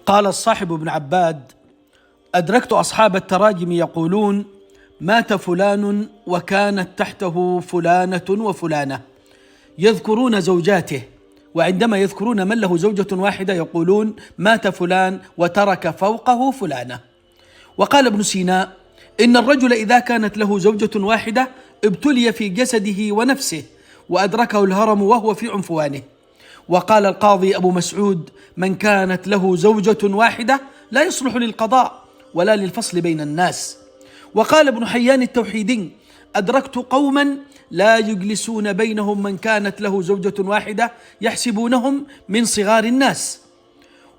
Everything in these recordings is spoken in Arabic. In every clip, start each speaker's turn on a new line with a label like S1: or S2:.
S1: قال الصاحب بن عباد: أدركت أصحاب التراجم يقولون: مات فلان وكانت تحته فلانة وفلانة، يذكرون زوجاته، وعندما يذكرون من له زوجة واحدة يقولون: مات فلان وترك فوقه فلانة. وقال ابن سينا: إن الرجل إذا كانت له زوجة واحدة ابتلي في جسده ونفسه وأدركه الهرم وهو في عنفوانه. وقال القاضي أبو مسعود: من كانت له زوجة واحدة لا يصلح للقضاء ولا للفصل بين الناس. وقال ابن حيان التوحيدي: أدركت قوما لا يجلسون بينهم من كانت له زوجة واحدة يحسبونهم من صغار الناس.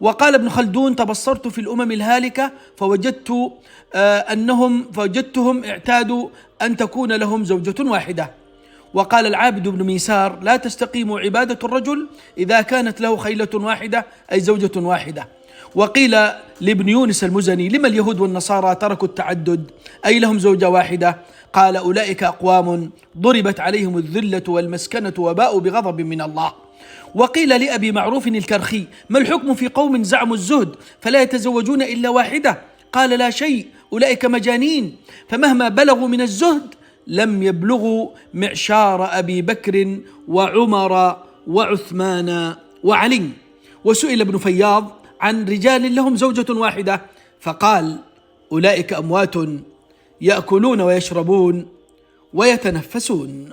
S1: وقال ابن خلدون: تبصرت في الأمم الهالكة فوجدتهم اعتادوا أن تكون لهم زوجة واحدة. وقال العابد بن ميسار: لا تستقيم عبادة الرجل إذا كانت له خيلة واحدة أي زوجة واحدة. وقيل لابن يونس المزني: لما اليهود والنصارى تركوا التعدد أي لهم زوجة واحدة؟ قال: أولئك أقوام ضربت عليهم الذلة والمسكنة وباءوا بغضب من الله. وقيل لأبي معروف الكرخي: ما الحكم في قوم زعموا الزهد فلا يتزوجون إلا واحدة؟ قال: لا شيء، أولئك مجانين، فمهما بلغوا من الزهد لم يبلغوا معشار أبي بكر وعمر وعثمان وعلي. وسئل ابن فياض عن رجال لهم زوجة واحدة فقال: أولئك أموات يأكلون ويشربون ويتنفسون.